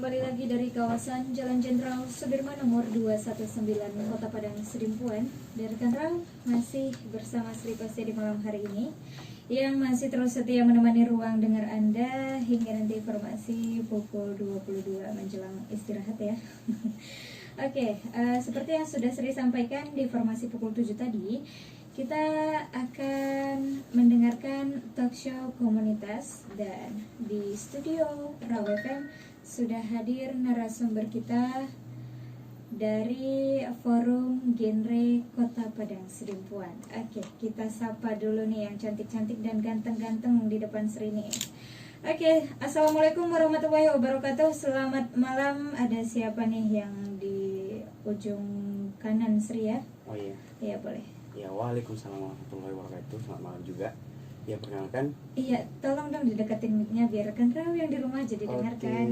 kembali lagi dari kawasan Jalan Jenderal Sudirman nomor 219 Kota Padang Sidimpuan. Dari rekan Rau masih bersama Sri Pasya di malam hari ini yang masih terus setia menemani ruang dengar Anda hingga nanti informasi pukul 22 menjelang istirahat ya. Oke, seperti yang sudah Sri sampaikan di informasi pukul 7 tadi, kita akan mendengarkan talk show komunitas dan di studio Raw FM sudah hadir narasumber kita dari Forum Genre Kota Padang Sidimpuan. Oke, kita sapa dulu nih yang cantik-cantik dan ganteng-ganteng di depan Sri nih. Oke, assalamualaikum warahmatullahi wabarakatuh. Selamat malam. Ada siapa nih yang di ujung kanan Sri ya? Oh iya. Iya boleh. Ya, waalaikumsalam warahmatullahi wabarakatuh. Selamat malam juga. Ya, perkenalkan. Iya, tolong dong dideketin mic-nya biar kan Raw yang di rumah jadi dengar kan,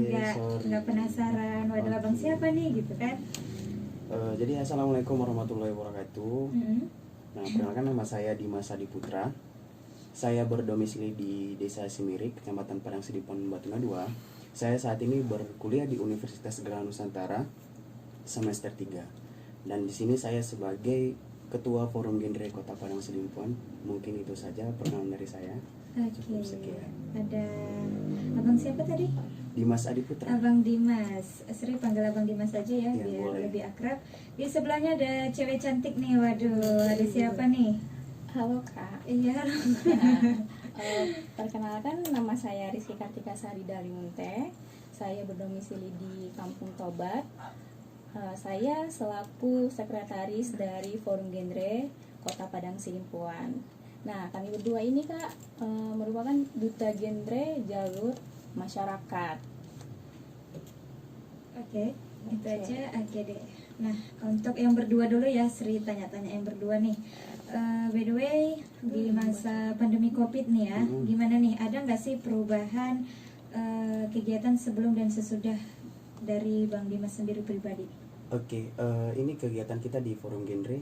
nggak penasaran. Waduh, abang siapa nih gitu kan? Jadi assalamualaikum warahmatullahi wabarakatuh. Nah, perkenalkan, nama saya Dimas Adi Putra. Saya berdomisili di Desa Simirik, Kecamatan Padang Sidimpuan, Batuna 2. Saya saat ini berkuliah di Universitas Geraha Nusantara semester 3. Dan di sini saya sebagai Ketua Forum Genre Kota Padang Sidimpuan. Mungkin itu saja perkenalan dari saya. Oke. Sekian. Ada abang siapa tadi? Dimas Adi Putra. Abang Dimas. Sri panggil abang Dimas aja ya, Ya, biar boleh. lebih akrab. Di sebelahnya ada cewek cantik nih. Waduh, ada siapa nih? Halo Kak. Iya. Perkenalkan, nama saya Rizky Kartika Sari Dalimunte. Saya berdomisili di Kampung Tobat. Saya selaku sekretaris dari Forum Genre Kota Padang Sidimpuan. Nah, kami berdua ini Kak merupakan duta genre jalur masyarakat. Oke, itu aja. Oke deh. Nah, untuk yang berdua dulu ya, Sri tanya-tanya yang berdua nih. By the way, di masa pandemi COVID nih ya, gimana nih? Ada nggak sih perubahan kegiatan sebelum dan sesudah dari Bang Dimas sendiri pribadi? Oke, ini kegiatan kita di Forum Genre.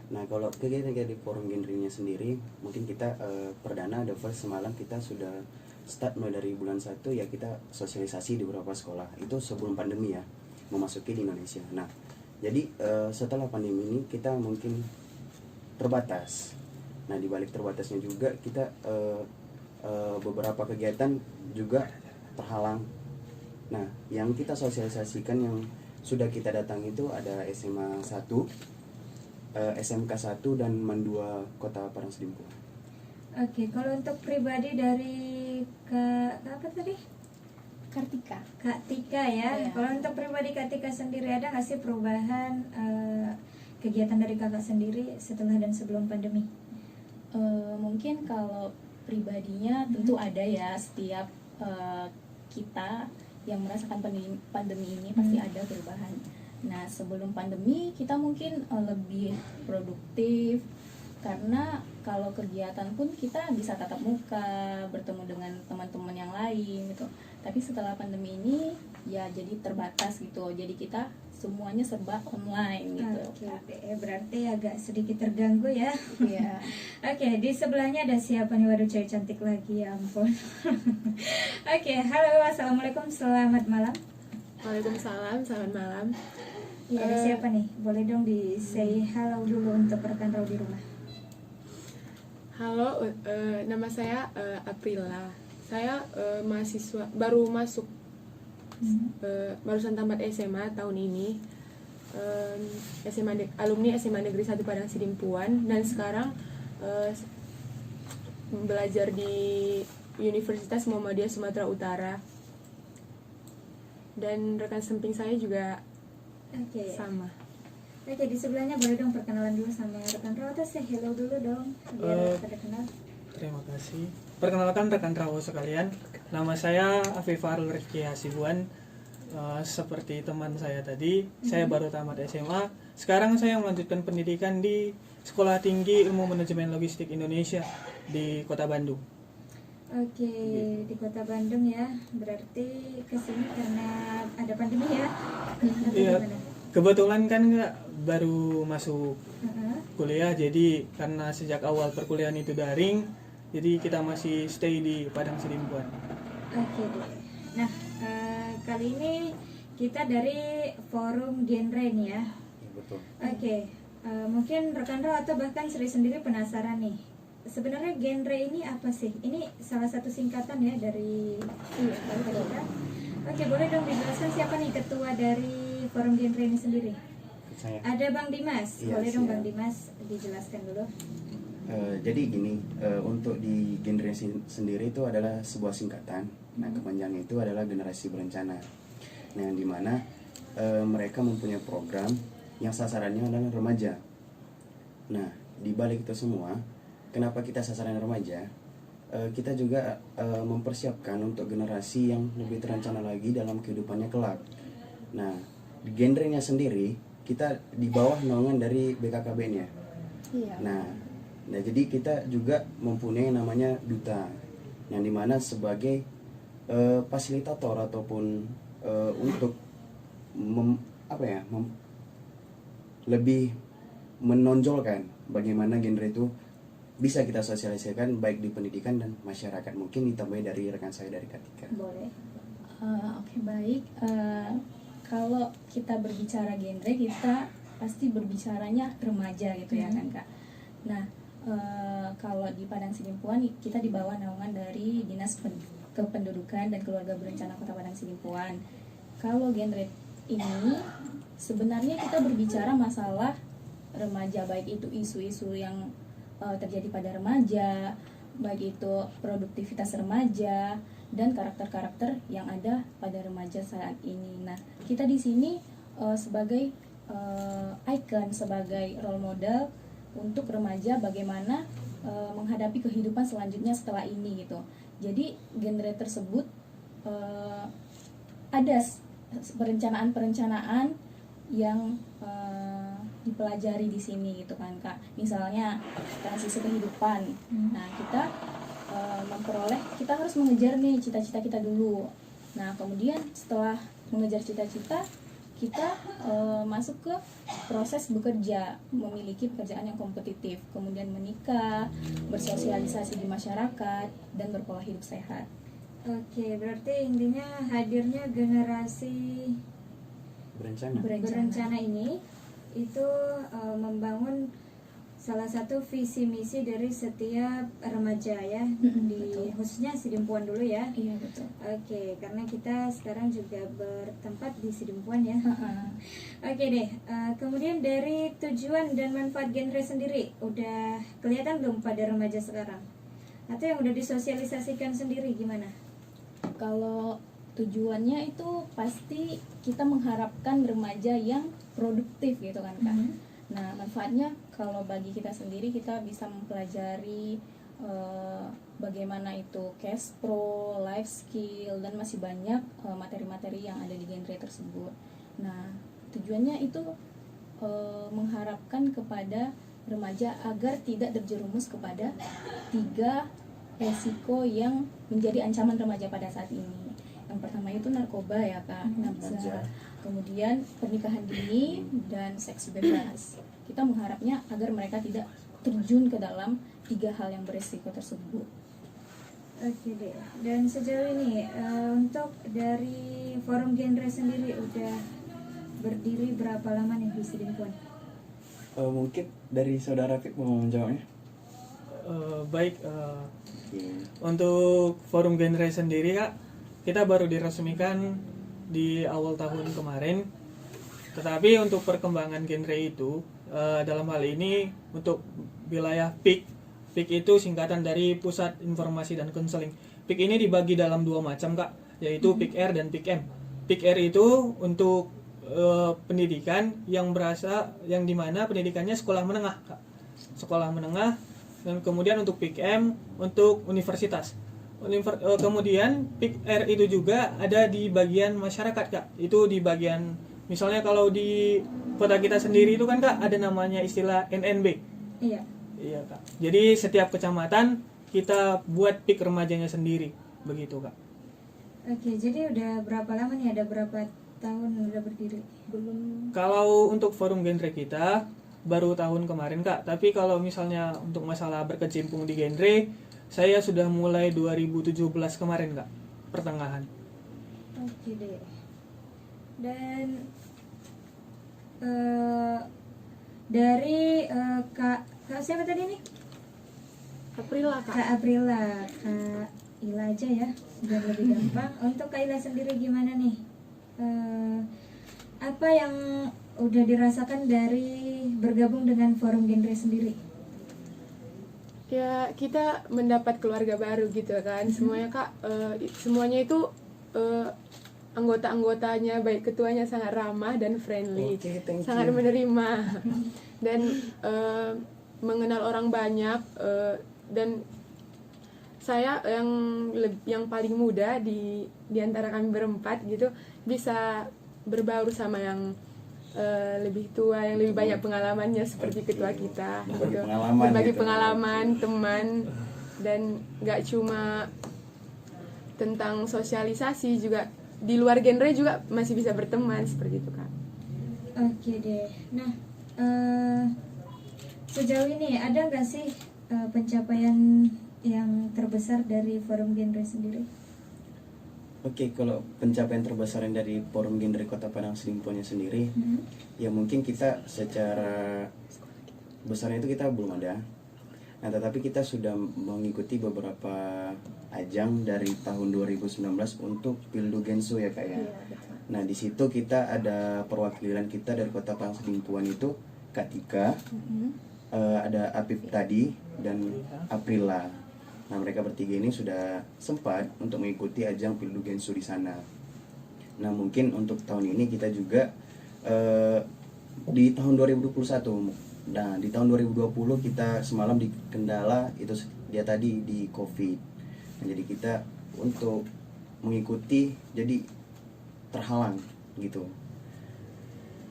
Nah, kalau kegiatan kita di Forum Genre-nya sendiri, mungkin kita perdana the first semalam kita sudah start mulai dari bulan 1 ya, kita sosialisasi di beberapa sekolah. Itu sebelum pandemi ya, memasuki di Indonesia. Nah, jadi setelah pandemi ini kita mungkin terbatas. Nah, di balik terbatasnya juga kita beberapa kegiatan juga terhalang. Nah, yang kita sosialisasikan yang sudah kita datang itu ada SMA 1, SMK 1 dan MAN 2 Kota Padang Sidimpuan. Oke, kalau untuk pribadi dari Kak apa tadi? Kartika. Kak Tika ya. Iya. Kalau untuk pribadi Kak Tika sendiri ada nggak sih perubahan kegiatan dari kakak sendiri setelah dan sebelum pandemi? Mungkin kalau pribadinya tentu ada ya, setiap kita yang merasakan pandemi ini pasti ada perubahan. Nah, sebelum pandemi kita mungkin lebih produktif, karena kalau kegiatan pun kita bisa tatap muka, bertemu dengan teman-teman yang lain gitu. Tapi setelah pandemi ini ya jadi terbatas gitu, jadi kita semuanya serba online gitu. Oke, berarti agak sedikit terganggu ya. Iya. Oke, di sebelahnya ada siapa nih? Waduh, cewek cantik lagi, ya ampun. Oke, halo, assalamualaikum, selamat malam. Waalaikumsalam, selamat malam. Iya, ada siapa nih? Boleh dong di say halo dulu untuk rekan Raw di rumah. Halo, nama saya Aprila. Saya mahasiswa baru masuk, barusan tamat SMA tahun ini. Alumni SMA Negeri 1 Padang Sidimpuan, dan sekarang belajar di Universitas Muhammadiyah Sumatera Utara. Dan rekan samping saya juga sama. Oke, di sebelahnya boleh dong perkenalan dulu sama rekan Raw, atau say hello dulu dong biar pada kenal. Terima kasih. Perkenalkan rekan Rawo sekalian, nama saya Afifar Rizky Hasibuan. Seperti teman saya tadi, saya baru tamat SMA. Sekarang saya melanjutkan pendidikan di Sekolah Tinggi Ilmu Manajemen Logistik Indonesia di Kota Bandung. Oke, di Kota Bandung ya. Berarti kesini karena ada pandemi ya? Atau Iya. gimana? Kebetulan kan nggak baru masuk kuliah, jadi karena sejak awal perkuliahan itu daring, jadi kita masih stay di Padang Sidimpuan. Oke deh. Nah, kali ini kita dari forum genre nih ya. Ya, betul. Oke, mungkin rekan Ro atau bahkan Sri sendiri penasaran nih. Sebenarnya genre ini apa sih? Ini salah satu singkatan ya dari kita. Oke, boleh dong dijelaskan siapa nih ketua dari forum genre ini sendiri? Saya. Ada Bang Dimas. Iya, Boleh dong siap. Bang Dimas dijelaskan dulu. Jadi gini, untuk di genre sendiri itu adalah sebuah singkatan. Nah, kepanjangannya itu adalah generasi berencana. Nah, yang dimana mereka mempunyai program yang sasarannya adalah remaja. Nah, di balik itu semua, kenapa kita sasaran remaja? Kita juga mempersiapkan untuk generasi yang lebih terencana lagi dalam kehidupannya kelak. Nah, di genrenya sendiri kita di bawah naungan dari BKKBN-nya. Iya. Nah, jadi kita juga mempunyai namanya duta, yang dimana sebagai fasilitator ataupun untuk lebih menonjolkan bagaimana genre itu bisa kita sosialisasikan baik di pendidikan dan masyarakat. Mungkin ditambahi dari rekan saya dari Katika. Boleh. Oke, baik. Kalau kita berbicara genre, kita pasti berbicaranya remaja gitu ya kan Kak. Nah, kalau di Padang Sidimpuan kita di bawah naungan dari Dinas Kependudukan dan Keluarga Berencana Kota Padang Sidimpuan. Kalau genre ini sebenarnya kita berbicara masalah remaja, baik itu isu-isu yang terjadi pada remaja, baik itu produktivitas remaja dan karakter-karakter yang ada pada remaja saat ini. Nah, kita di sini sebagai icon, sebagai role model untuk remaja bagaimana menghadapi kehidupan selanjutnya setelah ini gitu. Jadi genre tersebut ada perencanaan-perencanaan yang dipelajari di sini gitu kan Kak. Misalnya transisi kehidupan. Nah, kita kita harus mengejar nih cita-cita kita dulu. Nah, kemudian setelah mengejar cita-cita, kita masuk ke proses bekerja, memiliki pekerjaan yang kompetitif, kemudian menikah, bersosialisasi di masyarakat, dan berpola hidup sehat. Oke, berarti intinya hadirnya generasi berencana ini itu membangun salah satu visi misi dari setiap remaja ya, betul. khususnya Sidimpuan dulu ya. Iya, betul. Oke, karena kita sekarang juga bertempat di Sidimpuan ya. Oke deh, kemudian dari tujuan dan manfaat genre sendiri udah kelihatan belum pada remaja sekarang? Atau yang udah disosialisasikan sendiri gimana? Kalau tujuannya itu pasti kita mengharapkan remaja yang produktif gitu kan Kak. Nah, manfaatnya kalau bagi kita sendiri, kita bisa mempelajari bagaimana itu cash pro, life skill, dan masih banyak materi-materi yang ada di genre tersebut. Nah, tujuannya itu mengharapkan kepada remaja agar tidak terjerumus kepada 3 resiko yang menjadi ancaman remaja pada saat ini. Yang pertama itu narkoba ya Kak, nafsa, kemudian pernikahan dini, dan seks bebas. Kita mengharapnya agar mereka tidak terjun ke dalam 3 hal yang beresiko tersebut. Oke deh, dan sejauh ini untuk dari forum genre sendiri udah berdiri berapa lama nih di Sidimpuan? Mungkin dari saudara Fik mau menjawabnya. Baik, untuk forum genre sendiri Kak, kita baru diresmikan di awal tahun kemarin. Tetapi untuk perkembangan genre itu dalam hal ini untuk wilayah PIK itu singkatan dari Pusat Informasi dan Konseling. PIK ini dibagi dalam 2 macam Kak, yaitu PIK R dan PIK M. PIK R itu untuk pendidikan yang dimana pendidikannya sekolah menengah Kak. Sekolah menengah, dan kemudian untuk PIK M untuk universitas. Kemudian PIK R itu juga ada di bagian masyarakat Kak. Itu di bagian, misalnya kalau di kota kita sendiri itu kan Kak ada namanya istilah NNB. Iya Kak. Jadi setiap kecamatan kita buat PIK remajanya sendiri, begitu Kak. Oke, jadi udah berapa lama nih, ada berapa tahun udah berdiri? Belum. Kalau untuk forum genre kita baru tahun kemarin Kak. Tapi kalau misalnya untuk masalah berkecimpung di genre, saya sudah mulai 2017 kemarin Kak, pertengahan. Oke deh. Dan dari kak siapa tadi nih? Aprila Kak. Kak Aprila, Kak Ila aja ya, biar lebih gampang. Untuk Kak Ila sendiri gimana nih? Apa yang udah dirasakan dari bergabung dengan Forum Genre sendiri? Ya kita mendapat keluarga baru gitu kan. Semuanya Kak, semuanya itu anggota-anggotanya baik ketuanya sangat ramah dan friendly, Oke, thank sangat you. menerima dan mengenal orang banyak, dan saya yang paling muda di antara kami berempat gitu, bisa berbaur sama yang lebih tua, yang lebih banyak pengalamannya seperti ketua kita Berbagi gitu. pengalaman Berbagi gitu. pengalaman, teman, dan nggak cuma tentang sosialisasi, juga di luar genre juga masih bisa berteman seperti itu Kak. Oke deh. Nah, sejauh ini ada nggak sih pencapaian yang terbesar dari Forum Genre sendiri? Oke, kalau pencapaian terbesar yang dari Forum Genre Kota Padang Sedimpuannya sendiri, ya mungkin kita secara besarnya itu kita belum ada. Nah, tetapi kita sudah mengikuti beberapa ajang dari tahun 2019 untuk Pildu Gensu ya Kak ya. Nah, di situ kita ada perwakilan kita dari Kota Padang Sedimpuan itu Kak Tika, ada Apip tadi, dan Aprila. Nah, mereka bertiga ini sudah sempat untuk mengikuti ajang Pildu Gensu di sana. Nah, mungkin untuk tahun ini kita juga di tahun 2021. Nah, di tahun 2020 kita semalam di kendala itu dia tadi di COVID. Nah, jadi kita untuk mengikuti jadi terhalang gitu.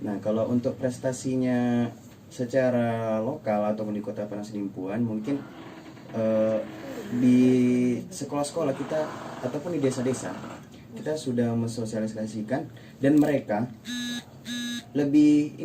Nah, kalau untuk prestasinya secara lokal ataupun di Kota Padang Sedimpuan, mungkin di sekolah-sekolah kita ataupun di desa-desa kita sudah mensosialisasikan, dan mereka lebih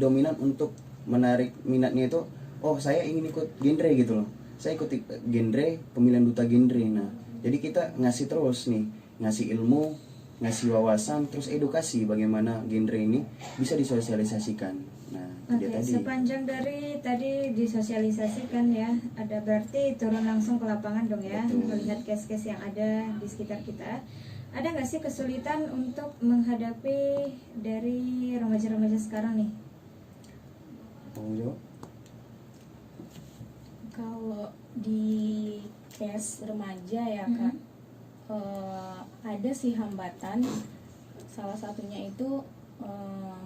dominan untuk menarik minatnya itu, oh saya ingin ikut genre gitu loh, saya ikut genre pemilihan duta genre. Nah, jadi kita ngasih terus nih, ngasih ilmu, ngasih wawasan, terus edukasi bagaimana genre ini bisa disosialisasikan. Nah, Oke, dia tadi. sepanjang dari tadi disosialisasikan ya, ada berarti turun langsung ke lapangan dong ya, Betul. melihat case-case yang ada di sekitar kita. Ada nggak sih kesulitan untuk menghadapi dari remaja-remaja sekarang nih? Mau jawab? Kalau di case remaja ya Kak, ada sih hambatan. Salah satunya itu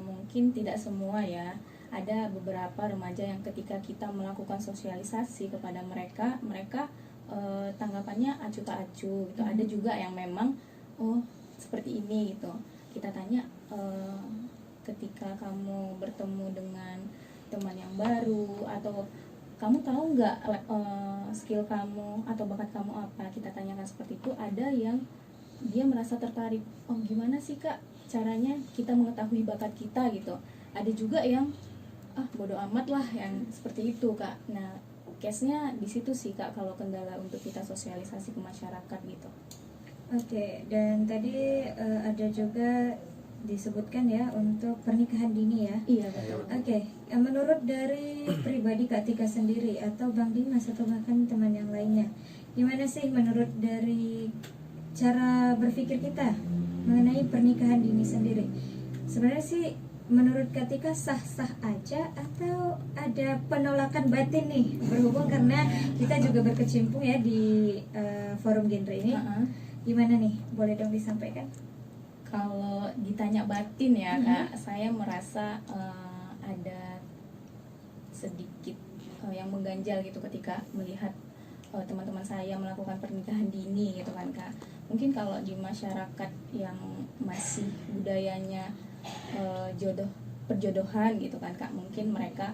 mungkin tidak semua ya. Ada beberapa remaja yang ketika kita melakukan sosialisasi kepada mereka, tanggapannya acuh tak acuh gitu. Ada juga yang memang oh seperti ini gitu. Kita tanya ketika kamu bertemu dengan teman yang baru, atau kamu tahu nggak skill kamu atau bakat kamu apa, kita tanyakan seperti itu. Ada yang dia merasa tertarik, oh gimana sih Kak caranya kita mengetahui bakat kita gitu. Ada juga yang bodo amat lah, yang seperti itu Kak. Nah, case-nya di situ sih Kak, kalau kendala untuk kita sosialisasi ke masyarakat gitu. Oke, dan tadi ada juga disebutkan ya untuk pernikahan dini ya. Iya betul. Oke, menurut dari pribadi Kak Tika sendiri atau Bang Dimas atau bahkan teman yang lainnya, gimana sih menurut dari cara berpikir kita mengenai pernikahan dini sendiri? Sebenarnya sih menurut Kak Tika sah-sah aja atau ada penolakan batin nih, berhubung karena kita juga berkecimpung ya di forum genre ini. Gimana nih? Boleh dong disampaikan? Kalau ditanya batin ya Kak, saya merasa ada sedikit yang mengganjal gitu ketika melihat teman-teman saya melakukan pernikahan dini gitu kan Kak. Mungkin kalau di masyarakat yang masih budayanya perjodohan gitu kan Kak, mungkin mereka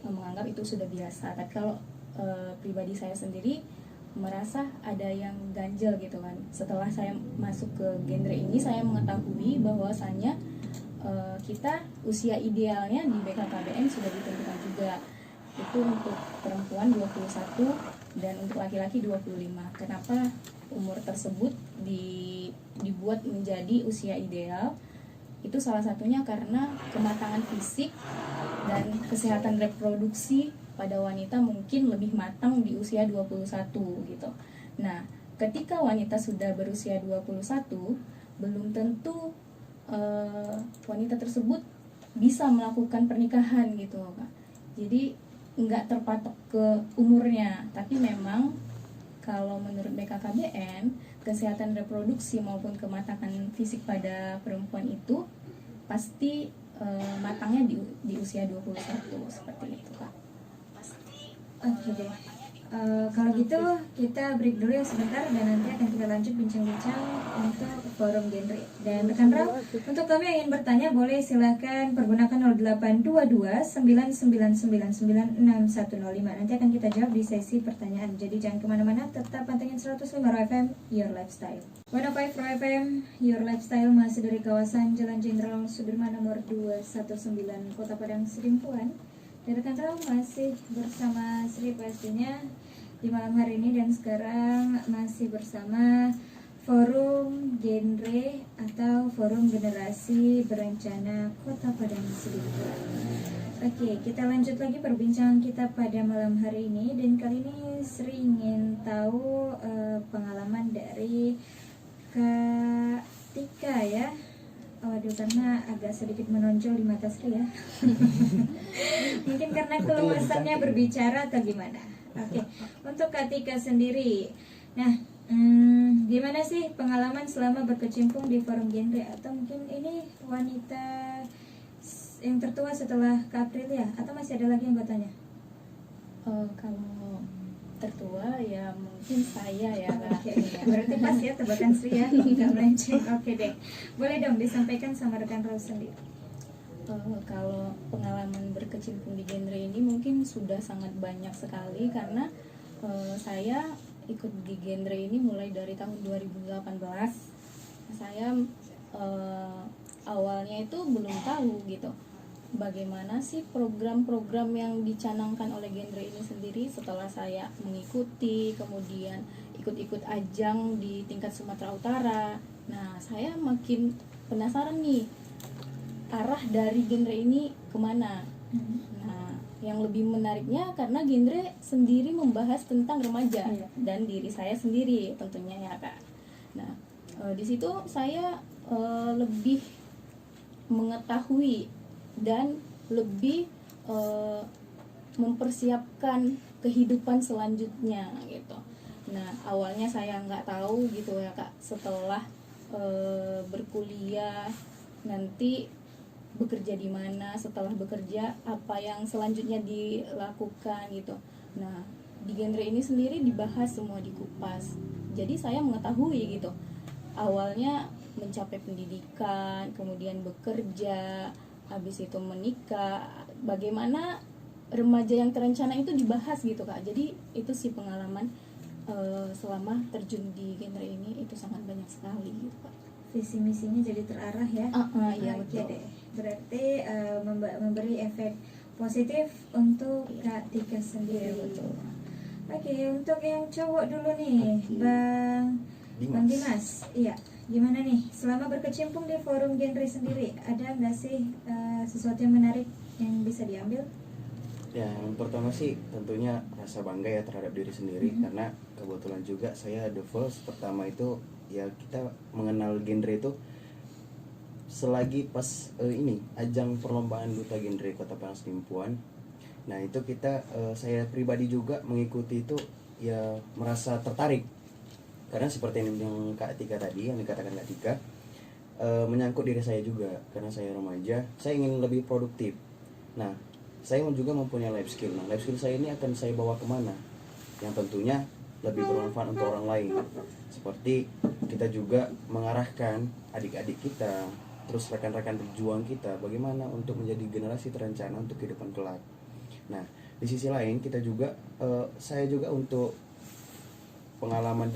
menganggap itu sudah biasa. Tapi kalau pribadi saya sendiri merasa ada yang ganjel gitu kan. Setelah saya masuk ke genre ini, saya mengetahui bahwasannya kita usia idealnya di BKKBN sudah ditentukan juga. Itu untuk perempuan 21 dan untuk laki-laki 25. Kenapa umur tersebut dibuat menjadi usia ideal? Itu salah satunya karena kematangan fisik dan kesehatan reproduksi pada wanita mungkin lebih matang di usia 21 gitu. Nah, ketika wanita sudah berusia 21, belum tentu wanita tersebut bisa melakukan pernikahan gitu, Kak. Jadi nggak terpatok ke umurnya, tapi memang kalau menurut BKKBN, kesehatan reproduksi maupun kematangan fisik pada perempuan itu pasti matangnya di usia 21 seperti itu, Kak. Oke deh. Kalau gitu kita break dulu ya sebentar dan nanti akan kita lanjut bincang-bincang untuk forum genre. Dan rekan Rau, untuk kami yang ingin bertanya boleh silahkan pergunakan 0822 9999 6105. Nanti akan kita jawab di sesi pertanyaan. Jadi jangan kemana-mana, tetap pantengin 105 Raw FM Your Lifestyle. 105 Raw FM Your Lifestyle masih dari kawasan Jalan Jenderal Sudirman nomor 219 Kota Padang Sidimpuan. Dan rekan Rau masih bersama Sri pastinya di malam hari ini, dan sekarang masih bersama forum genre atau forum generasi berencana Kota Padang Sidimpuan. Oke, kita lanjut lagi perbincangan kita pada malam hari ini, dan kali ini Sri ingin tahu pengalaman dari Kak Tika ya. Waduh, karena agak sedikit menonjol di mata Sri ya. Mungkin karena keluasannya berbicara atau gimana. Oke, untuk Kak Tika sendiri, nah gimana sih pengalaman selama berkecimpung di forum genre? Atau mungkin ini wanita yang tertua setelah Kak Aprilia, atau masih ada lagi anggotanya? Kalau tertua ya mungkin saya ya, Kak. Oke, berarti pas ya tebakan Sri ya, nggak melenceng. Oke deh, boleh dong disampaikan sama rekan Rau sendiri. Kalau pengalaman berkecimpung di genre ini mungkin sudah sangat banyak sekali, karena saya ikut di genre ini mulai dari tahun 2018. Saya awalnya itu belum tahu gitu bagaimana sih program-program yang dicanangkan oleh genre ini sendiri. Setelah saya mengikuti, kemudian ikut-ikut ajang di tingkat Sumatera Utara, nah saya makin penasaran nih arah dari genre ini kemana. Nah, yang lebih menariknya karena genre sendiri membahas tentang remaja dan diri saya sendiri tentunya ya, Kak. Nah, di situ saya lebih mengetahui dan lebih mempersiapkan kehidupan selanjutnya gitu. Nah, awalnya saya nggak tahu gitu ya, Kak. Setelah berkuliah nanti bekerja di mana, setelah bekerja apa yang selanjutnya dilakukan gitu. Nah, di genre ini sendiri dibahas semua, dikupas. Jadi saya mengetahui gitu. Awalnya mencapai pendidikan, kemudian bekerja, habis itu menikah, bagaimana remaja yang terencana itu dibahas gitu, Kak. Jadi itu sih pengalaman selama terjun di genre ini, itu sangat banyak sekali gitu, Kak. Visi misinya jadi terarah ya. Iya, Oke betul. deh. Berarti memberi efek positif untuk Kak Tika sendiri. Iya, betul. Oke, untuk yang cowok dulu nih, Bang Dimas. Iya. Gimana nih, selama berkecimpung di forum genre sendiri, ada nggak sih sesuatu yang menarik yang bisa diambil? Ya, yang pertama sih tentunya rasa bangga ya terhadap diri sendiri, karena kebetulan juga saya the first pertama itu ya kita mengenal genre itu selagi pas ini ajang perlombaan duta genre Kota Padang Sidimpuan. Nah itu kita saya pribadi juga mengikuti itu ya merasa tertarik, karena seperti yang Kak Tika tadi yang dikatakan Kak Tika, menyangkut diri saya juga, karena saya remaja, saya ingin lebih produktif. Nah saya juga mempunyai life skill. Nah life skill saya ini akan saya bawa kemana yang tentunya lebih bermanfaat untuk orang lain. Seperti kita juga mengarahkan adik-adik kita, terus rekan-rekan berjuang kita, bagaimana untuk menjadi generasi terencana untuk kehidupan kelak. Nah di sisi lain kita juga saya juga untuk pengalaman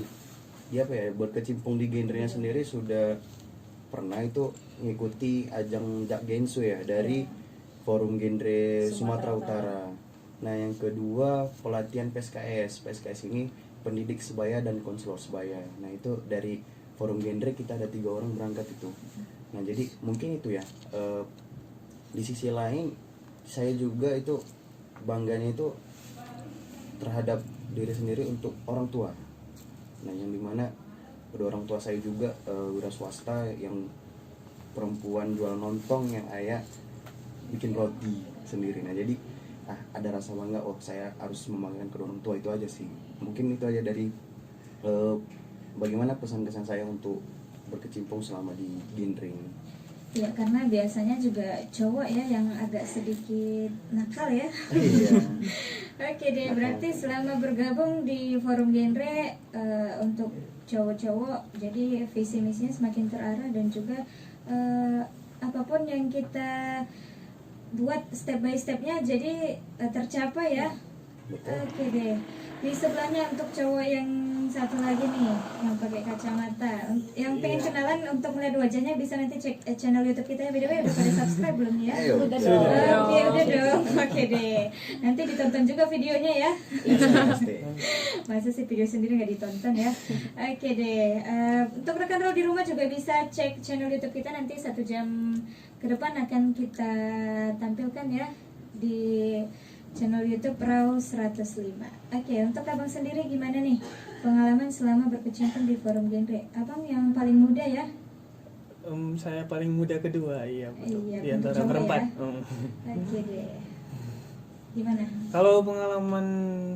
berkecimpung di genrenya sendiri sudah pernah itu mengikuti ajang Jak Gensu ya dari forum genre Sumatera Utara. Nah yang kedua pelatihan PSKS ini pendidik sebaya dan konselor sebaya. Nah itu dari forum genre kita ada 3 orang berangkat itu. Nah jadi mungkin itu ya, di sisi lain saya juga itu bangganya itu terhadap diri sendiri untuk orang tua. Nah yang dimana kedua orang tua saya juga wira swasta, yang perempuan jual lontong, yang ayah bikin roti sendiri. Nah jadi ada rasa bangga, oh saya harus membanggakan kedua orang tua. Itu aja sih, mungkin itu aja dari bagaimana pesan-kesan saya untuk berkecimpung selama di genre ini. Ya, karena biasanya juga cowok ya yang agak sedikit nakal ya. Iya. Oke deh, berarti selama bergabung di forum genre untuk cowok-cowok, jadi visi misinya semakin terarah dan juga apapun yang kita buat step by stepnya jadi tercapai ya. Betul. Oke deh. Di sebelahnya untuk cowok yang satu lagi nih yang pakai kacamata, yang pengen kenalan untuk melihat wajahnya bisa nanti cek channel YouTube kita ya. BTW udah pada subscribe belum ya? Ayo. Udah Sudah. dong. Oke, udah dong. Oke deh. Nanti ditonton juga videonya ya. Pasti. Masa sih video sendiri nggak ditonton ya? Oke deh. Untuk rekan Raw di rumah juga bisa cek channel YouTube kita, nanti 1 jam ke depan akan kita tampilkan ya di channel YouTube Raw 105. Oke, untuk abang sendiri gimana nih pengalaman selama berkecimpung di forum genre? Abang yang paling muda ya? Saya paling muda kedua, iya betul. Iya, Di antara untuk cowok berempat. ya. Oke deh. Gimana? Kalau pengalaman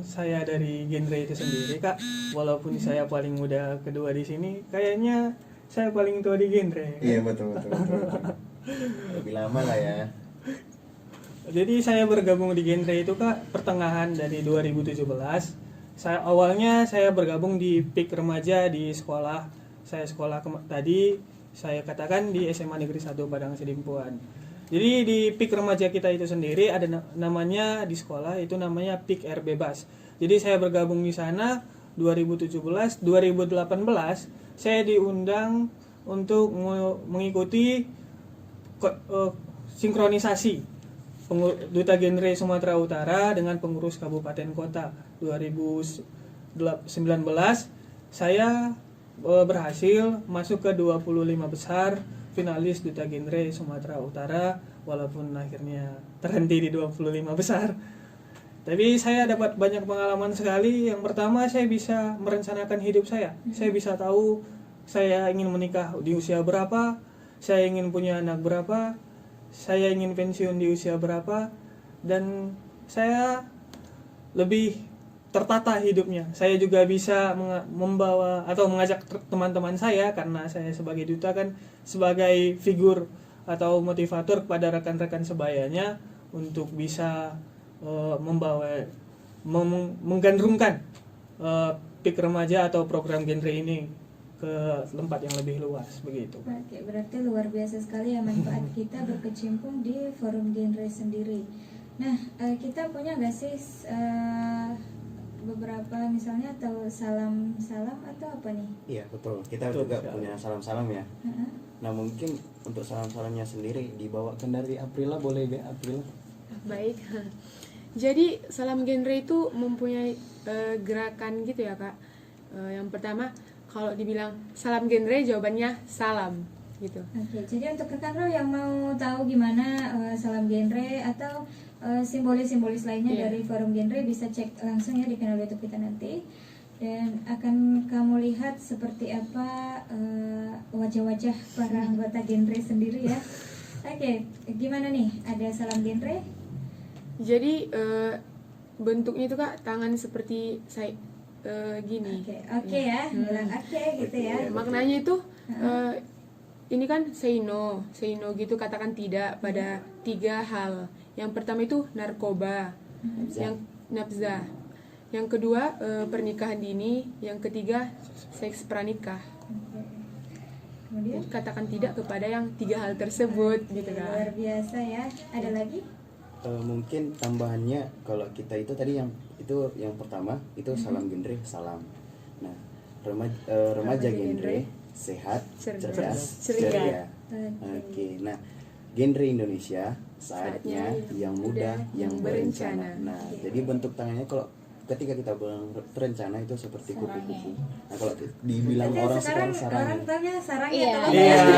saya dari genre itu sendiri, Kak, walaupun saya paling muda kedua di sini, kayaknya saya paling tua di genre. Iya betul. Lebih lama lah ya. Jadi saya bergabung di genre itu, Kak, pertengahan dari 2017. Awalnya saya bergabung di PIK remaja di sekolah. Saya sekolah tadi saya katakan di SMA Negeri 1 Padang Sidimpuan. Jadi di PIK remaja kita itu sendiri ada namanya di sekolah itu namanya PIK R Bebas. Jadi saya bergabung di sana 2017, 2018 saya diundang untuk mengikuti sinkronisasi Duta Genre Sumatera Utara dengan pengurus kabupaten kota. 2019 saya berhasil masuk ke 25 besar finalis Duta Genre Sumatera Utara, walaupun akhirnya terhenti di 25 besar. Tapi saya dapat banyak pengalaman sekali. Yang pertama, saya bisa merencanakan hidup saya. Saya bisa tahu saya ingin menikah di usia berapa, saya ingin punya anak berapa, saya ingin pensiun di usia berapa, dan saya lebih tertata hidupnya. Saya juga bisa membawa atau mengajak teman-teman saya, karena saya sebagai duta kan sebagai figur atau motivator kepada rekan-rekan sebayanya untuk bisa menggandrungkan PIK remaja atau program genre ini ke tempat yang lebih luas begitu. Oke, berarti luar biasa sekali ya manfaat kita berkecimpung di forum genre sendiri. Nah, kita punya nggak sih beberapa misalnya atau salam-salam atau apa nih? Iya betul. Kita Betul, juga siap. punya salam-salam ya. Nah mungkin untuk salam-salamnya sendiri dibawakan dari Aprila, boleh ya Aprila? Baik. Jadi salam genre itu mempunyai gerakan gitu ya Kak. Yang pertama, kalau dibilang salam genre, jawabannya salam gitu. Oke, jadi untuk rekan Raw yang mau tahu gimana salam genre atau simbolis-simbolis lainnya Iya. dari forum genre bisa cek langsung ya di kanal YouTube kita nanti, dan akan kamu lihat seperti apa wajah-wajah para anggota genre sendiri ya. Oke, gimana nih? Ada salam genre? Jadi bentuknya itu Kak, tangan seperti saya gini. Oke ya, bilang oke gitu ya. Maknanya itu ini kan say no gitu, katakan tidak pada 3 hal. Yang pertama itu narkoba, yang nafza. Yang kedua pernikahan dini, yang ketiga seks pranikah. Oke. Kemudian Katakan tidak kepada yang 3 hal tersebut gitu luar kan. biasa ya. Ada lagi? Mungkin tambahannya kalau kita itu tadi yang pertama itu salam genre, salam. Nah remaja genre sehat, cerdas, ceria. Oke. Nah genre Indonesia saatnya yang muda yang berencana. Nah jadi bentuk tangannya kalau ketika kita berencana itu seperti kupu-kupu. Nah kalau dibilang Tapi orang sekarang sarangnya, orang tanya sarangnya Iya. atau Iya. jadi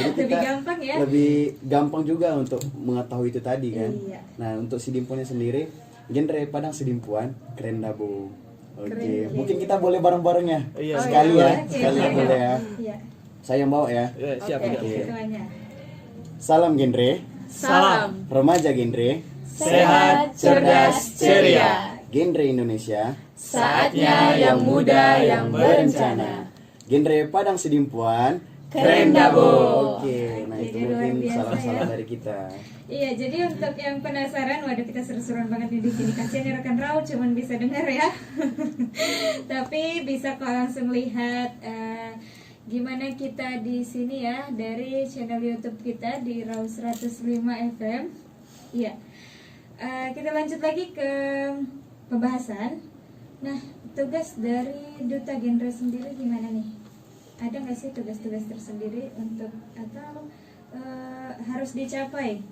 lebih kita gampang ya. lebih gampang juga untuk mengetahui itu tadi kan. Iya. Nah untuk Sidimpuannya sendiri, genre Padang Sidimpuan keren dabo. Oke, mungkin kita boleh bareng-bareng ya. Iya. Sekali ya, Oke, sekali oke. boleh ya. Iya. Saya yang bawa ya. Ya, siap. Oke, Oke. ketuanya. Salam genre, Salam. remaja genre, Sehat, cerdas, ceria. genre Indonesia, Saatnya yang muda yang berencana. genre Padang Sidimpuan, Keren dabo. Oke, nah Oke, itu jadi luar mungkin biasa salam-salam ya. dari kita. Iya, jadi untuk yang penasaran, waduh kita seru-seruan banget nih di sini. Kasihan ya rekan Rau, cuman bisa dengar ya. Tapi bisa kok langsung lihat gimana kita di sini ya dari channel YouTube kita di Rau 105 FM. Iya. Kita lanjut lagi ke pembahasan. Nah, tugas dari Duta Genre sendiri gimana nih? Ada nggak sih tugas-tugas tersendiri untuk atau harus dicapai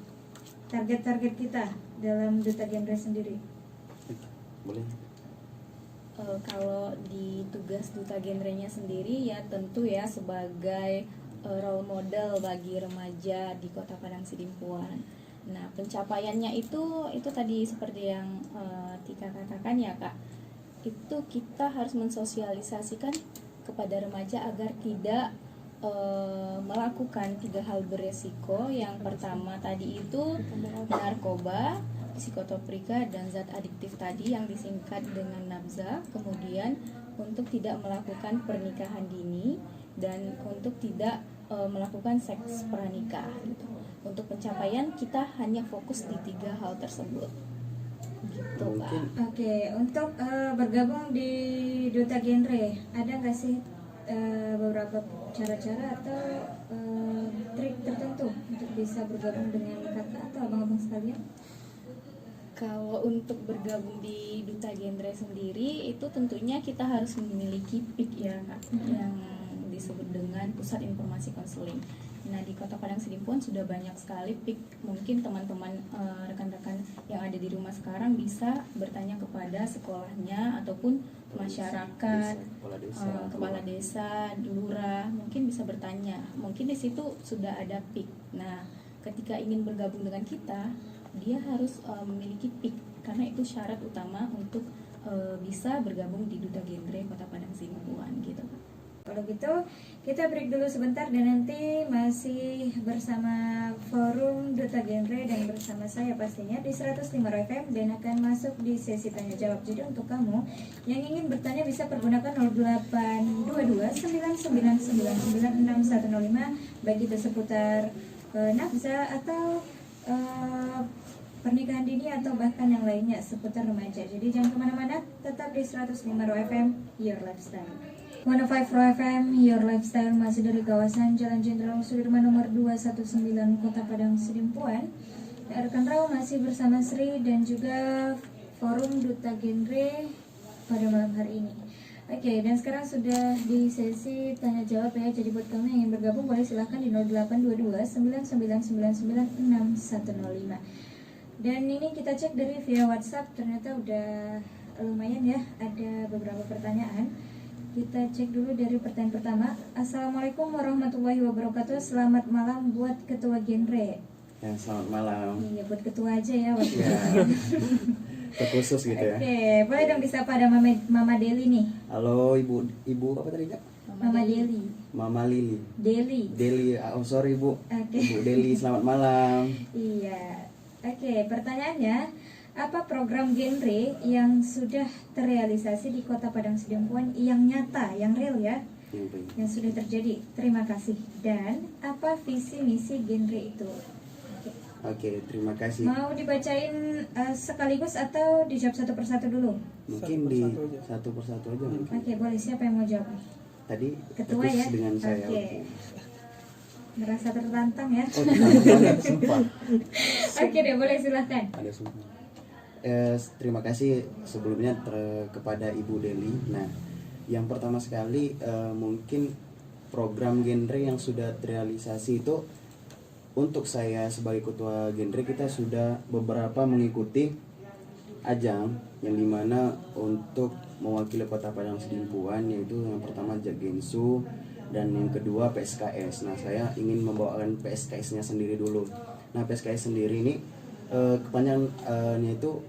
target-target kita dalam Duta Genre sendiri? Boleh? Kalau di tugas Duta Genrenya sendiri ya tentu ya sebagai role model bagi remaja di Kota Padang Sidimpuan. Nah pencapaiannya itu tadi seperti yang Tika katakan ya Kak, itu kita harus mensosialisasikan kepada remaja agar tidak melakukan 3 hal beresiko. Yang pertama tadi itu narkoba, psikotoprika, dan zat adiktif tadi yang disingkat dengan nafza. Kemudian untuk tidak melakukan pernikahan dini dan untuk tidak melakukan seks pranikah gitu. Untuk pencapaian kita hanya fokus di 3 hal tersebut gitu Pak. Mungkin Oke, untuk bergabung di Duta Genre, ada nggak sih beberapa cara-cara atau trik tertentu untuk bisa bergabung dengan kakak atau abang-abang sekalian? Kalau untuk bergabung di Duta Genre sendiri itu tentunya kita harus memiliki PIK ya Kak, yang disebut dengan Pusat Informasi Konseling. Nah di Kota Padang Sidimpuan sudah banyak sekali PIK. Mungkin teman-teman rekan-rekan yang ada di rumah sekarang bisa bertanya kepada sekolahnya ataupun masyarakat, kepala desa, lurah, mungkin bisa bertanya. Mungkin di situ sudah ada PIK. Nah ketika ingin bergabung dengan kita, dia harus memiliki PIK karena itu syarat utama untuk bisa bergabung di Duta Genre Kota Padang Sidimpuan gitu. Kalau gitu kita break dulu sebentar dan nanti masih bersama Forum Duta Genre dan bersama saya pastinya di 105 FM dan akan masuk di sesi tanya jawab. Jadi untuk kamu yang ingin bertanya bisa pergunakan 0822 99996105 baik itu seputar nafza atau pernikahan dini atau bahkan yang lainnya seputar remaja. Jadi jangan kemana-mana, tetap di 105 FM Your Lifestyle. 105 FM Your Lifestyle masih dari kawasan Jalan Jenderal Sudirman nomor 219 Kota Padang Sidimpuan. Rekan Rau masih bersama Sri dan juga Forum Duta Genre pada malam hari ini. Oke, dan sekarang sudah di sesi tanya jawab ya. Jadi buat kamu yang ingin bergabung boleh silahkan di 0822 99996105. Dan ini kita cek dari via WhatsApp, ternyata udah lumayan ya, ada beberapa pertanyaan. Kita cek dulu dari pertanyaan pertama. Assalamualaikum warahmatullahi wabarakatuh. Selamat malam buat Ketua Genre. ya, selamat malam. Iya, buat ketua aja ya waktu Ya. Terkhusus gitu ya. Oke, boleh dong disapa ada Mama Deli nih. Halo ibu apa tadi Kak? Mama Deli. Mama Lili. Deli. Deli, oh sorry Bu. Oke. Ibu Deli, selamat malam. Iya. Oke, pertanyaannya, apa program genre yang sudah terrealisasi di Kota Padang Sidimpuan yang nyata, yang real ya, yang sudah terjadi? Terima kasih. Dan apa visi misi genre itu? Oke, terima kasih. Mau dibacain sekaligus atau dijawab satu persatu dulu? Mungkin di satu persatu aja mungkin. Oke, boleh. Siapa yang mau jawab? Tadi Ketua terkhusus ya? dengan saya. Oke. Merasa tertantang ya? Oh, tidak, sumpah. Oke deh, boleh silahkan. Ada sumpah. Terima kasih sebelumnya kepada Ibu Deli. Nah, yang pertama sekali mungkin program genre yang sudah terrealisasi itu untuk saya sebagai ketua genre, kita sudah beberapa mengikuti ajang yang dimana untuk mewakili Kota Padang Sidimpuan yaitu yang pertama Jakgensu dan yang kedua PSKS. Nah, saya ingin membawakan PSKS-nya sendiri dulu. Nah, PSKS sendiri ini kepanjangannya itu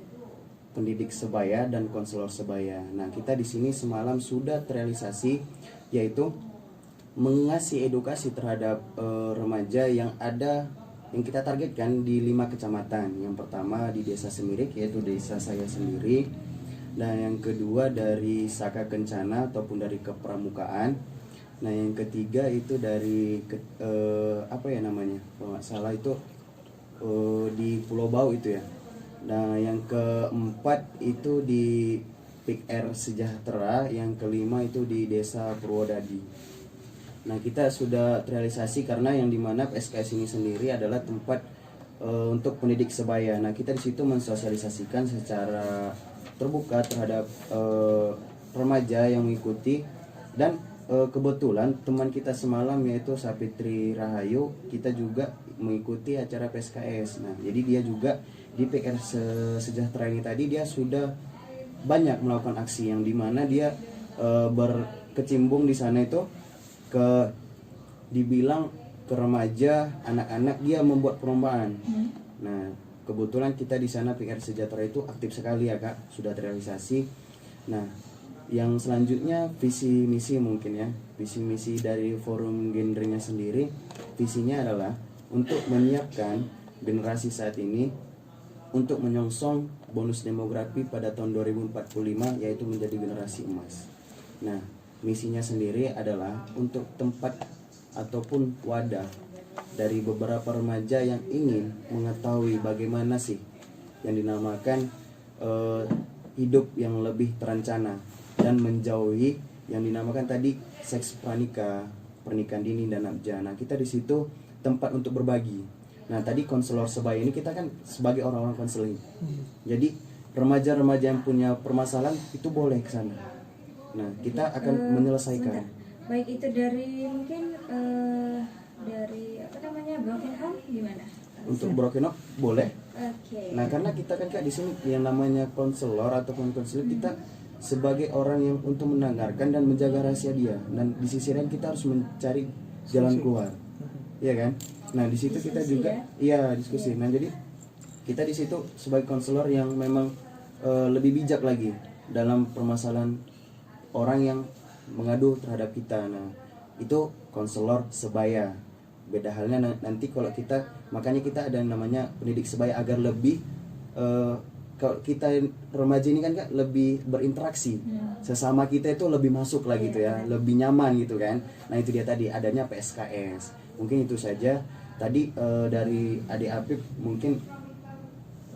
pendidik sebaya dan konselor sebaya. Nah, kita di sini semalam sudah terrealisasi yaitu mengasih edukasi terhadap remaja yang kita targetkan di 5 kecamatan. Yang pertama di Desa Semirik yaitu desa saya sendiri. Dan yang kedua dari Saka Kencana ataupun dari Kepramukaan. Nah, yang ketiga itu dari kalau nggak salah itu di Pulau Bau itu ya. Nah, yang keempat itu di PIK-R Sejahtera, yang kelima itu di Desa Purwodadi. Nah, kita sudah terrealisasi karena yang dimana PSKS ini sendiri adalah tempat untuk pendidik sebaya. Nah, kita di situ mensosialisasikan secara terbuka terhadap remaja yang mengikuti dan kebetulan teman kita semalam yaitu Sapitri Rahayu kita juga mengikuti acara PSKS. Nah, jadi dia juga di PIK-R Sejahtera ini tadi dia sudah banyak melakukan aksi yang dimana dia berkecimpung di sana itu dibilang ke remaja, anak-anak dia membuat perlombaan. Nah, kebetulan kita di sana PIK-R Sejahtera itu aktif sekali ya Kak, sudah terrealisasi. Nah, yang selanjutnya visi misi mungkin ya. Visi misi dari forum genrenya sendiri, visinya adalah untuk menyiapkan generasi saat ini untuk menyongsong bonus demografi pada tahun 2045 yaitu menjadi generasi emas. Nah, misinya sendiri adalah untuk tempat ataupun wadah dari beberapa remaja yang ingin mengetahui bagaimana sih yang dinamakan hidup yang lebih terencana dan menjauhi yang dinamakan tadi seks pranikah, pernikahan dini dan abjad. Nah, kita di situ tempat untuk berbagi. Nah, tadi konselor sebaya ini kita kan sebagai orang-orang konseling. Jadi remaja-remaja yang punya permasalahan itu boleh ke sana. Nah, kita akan menyelesaikan. Baik itu dari mungkin dari broken home gimana? Untuk broken up boleh. Oke. Nah, karena kita kan Kak di sini yang namanya konselor ataupun konselor kita sebagai orang yang untuk mendengarkan dan menjaga rahasia dia, dan di sisi lain kita harus mencari jalan keluar. Iya kan? Nah, di situ kita juga diskusi. Nah, jadi kita di situ sebagai konselor yang memang lebih bijak lagi dalam permasalahan orang yang mengadu terhadap kita. Nah, itu konselor sebaya. Beda halnya nanti kalau kita, makanya kita ada namanya pendidik sebaya agar lebih kalau kita remaja ini kan Kak lebih berinteraksi sesama kita itu lebih masuk lah gitu ya, lebih nyaman gitu kan. Nah, itu dia tadi adanya PSKS. Mungkin itu saja tadi dari Adik Apip, mungkin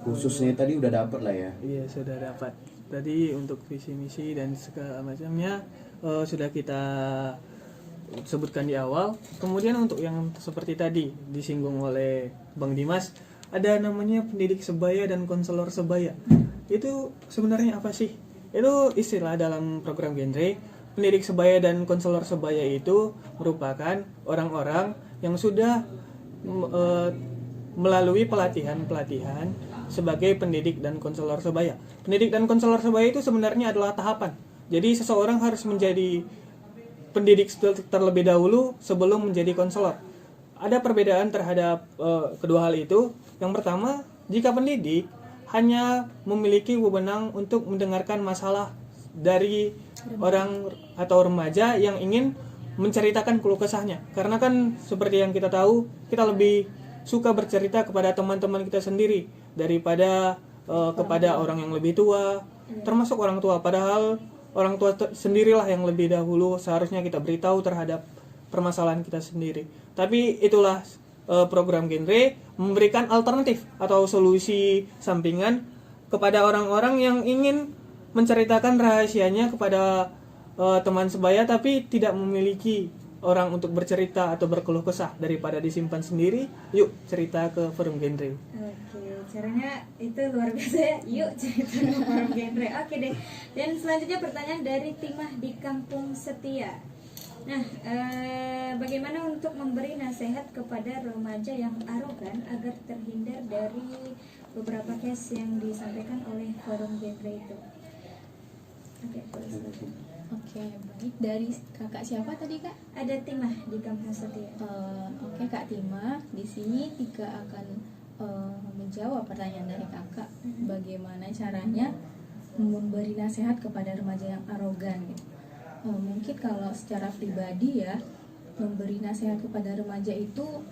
khususnya tadi udah dapet lah ya. Iya, sudah dapat. Tadi untuk visi misi dan segala macamnya sudah kita sebutkan di awal. Kemudian untuk yang seperti tadi disinggung oleh Bang Dimas, ada namanya pendidik sebaya dan konselor sebaya. Itu sebenarnya apa sih? Itu istilah dalam program genre. Pendidik sebaya dan konselor sebaya itu merupakan orang-orang yang sudah melalui pelatihan sebagai pendidik dan konselor sebaya. Pendidik dan konselor sebaya itu sebenarnya adalah tahapan. Jadi seseorang harus menjadi pendidik terlebih dahulu sebelum menjadi konselor. Ada perbedaan terhadap kedua hal itu. Yang pertama, jika pendidik hanya memiliki wewenang untuk mendengarkan masalah dari orang atau remaja yang ingin menceritakan keluh kesahnya. Karena kan seperti yang kita tahu, kita lebih suka bercerita kepada teman-teman kita sendiri daripada kepada orang yang lebih tua, termasuk orang tua. Padahal orang tua sendirilah yang lebih dahulu seharusnya kita beritahu terhadap permasalahan kita sendiri. Tapi itulah program genre memberikan alternatif atau solusi sampingan kepada orang-orang yang ingin menceritakan rahasianya kepada teman sebaya tapi tidak memiliki orang untuk bercerita atau berkeluh kesah. Daripada disimpan sendiri, yuk cerita ke forum genre. Oke, caranya itu luar biasa ya. Yuk cerita ke forum genre. Oke deh. Dan selanjutnya pertanyaan dari Timah di Kampung Setia. Nah, bagaimana untuk memberi nasihat kepada remaja yang arogan agar terhindar dari beberapa case yang disampaikan oleh forum genre itu? Oke, boleh silakan. Oke, baik. Dari kakak siapa tadi kak? Ada Timah di Kampung Setia. Oke Kak Tima, di sini Tika akan menjawab pertanyaan dari kakak. Bagaimana caranya memberi nasihat kepada remaja yang arogan gitu. Mungkin kalau secara pribadi ya, memberi nasihat kepada remaja itu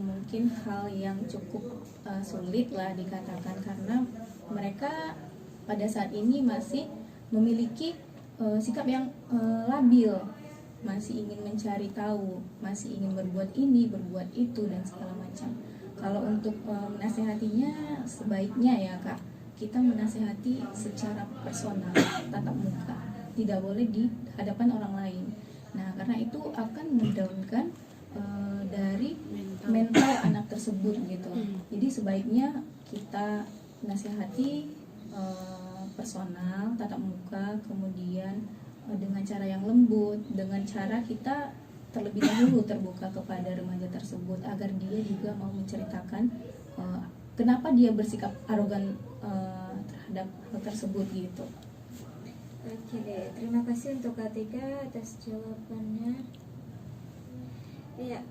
mungkin hal yang cukup sulit lah dikatakan, karena mereka pada saat ini masih memiliki sikap yang labil, masih ingin mencari tahu, masih ingin berbuat ini, berbuat itu, dan segala macam. Kalau untuk menasehatinya, sebaiknya ya kak, kita menasehati secara personal, tatap muka, tidak boleh di hadapan orang lain. Nah, karena itu akan mendownkan dari mental anak tersebut gitu. Jadi sebaiknya kita nasihati personal, tatap muka, kemudian dengan cara yang lembut, dengan cara kita terlebih dahulu terbuka kepada remaja tersebut agar dia juga mau menceritakan kenapa dia bersikap arogan terhadap hal tersebut gitu. Oke deh, terima kasih untuk Kak Tika atas jawabannya. Ya,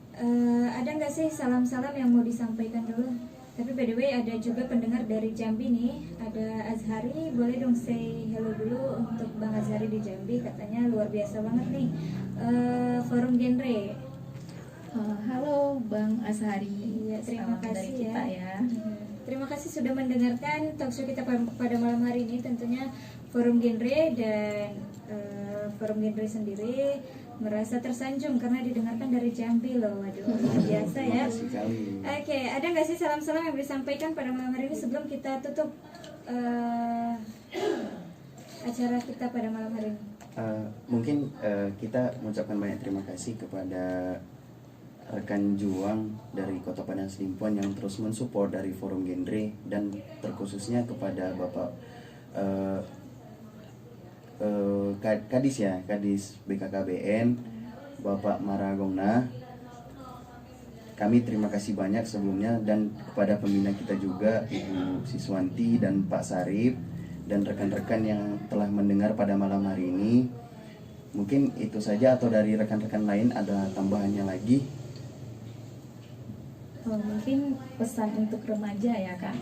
ada nggak sih salam-salam yang mau disampaikan dulu? Tapi by the way ada juga pendengar dari Jambi nih, ada Azhari, boleh dong say hello dulu untuk Bang Azhari di Jambi, katanya luar biasa banget nih forum genre. Halo Bang Azhari, Iya, terima salam dari kasih kita ya. ya. Terima kasih sudah mendengarkan talkshow kita pada malam hari ini, tentunya forum genre dan forum genre sendiri merasa tersanjung karena didengarkan dari Jambi loh. Waduh, luar biasa ya. Terima kasih sekali. Oke, ada nggak sih salam-salam yang disampaikan pada malam hari ini sebelum kita tutup acara kita pada malam hari ini? Mungkin kita mengucapkan banyak terima kasih kepada rekan juang dari Kota Padang Sidimpuan yang terus mensupport dari forum genre, dan terkhususnya kepada Bapak Kadis ya, Kadis BKKBN Bapak Maragongna. Kami terima kasih banyak sebelumnya, dan kepada pembina kita juga Ibu Siswanti dan Pak Sarip dan rekan-rekan yang telah mendengar pada malam hari ini. Mungkin itu saja, atau dari rekan-rekan lain ada tambahannya lagi? Mungkin pesan untuk remaja ya kak.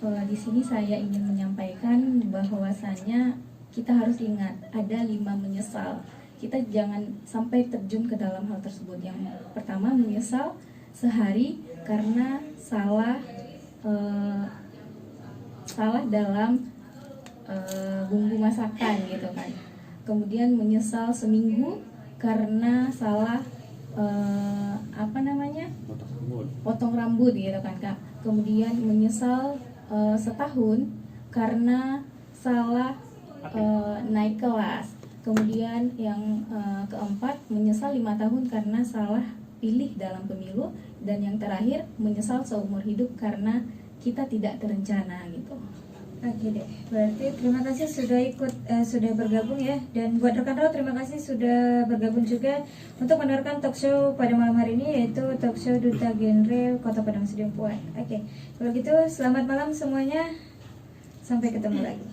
Di sini saya ingin menyampaikan bahwasannya kita harus ingat ada 5 menyesal. Kita jangan sampai terjun ke dalam hal tersebut. Yang pertama, menyesal sehari karena salah dalam bumbu masakan gitu kan. Kemudian menyesal seminggu karena salah potong rambut gitu kan kak. Kemudian menyesal setahun karena salah naik kelas. Kemudian yang keempat, menyesal 5 tahun karena salah pilih dalam pemilu. Dan yang terakhir, menyesal seumur hidup karena kita tidak terencana gitu. Oke deh, berarti terima kasih sudah sudah bergabung ya. Dan buat rekan Raut, terima kasih sudah bergabung juga untuk mendengarkan talkshow pada malam hari ini, yaitu talkshow Duta Genre Kota Padang Sidimpuan. Oke, kalau gitu selamat malam semuanya, sampai ketemu lagi.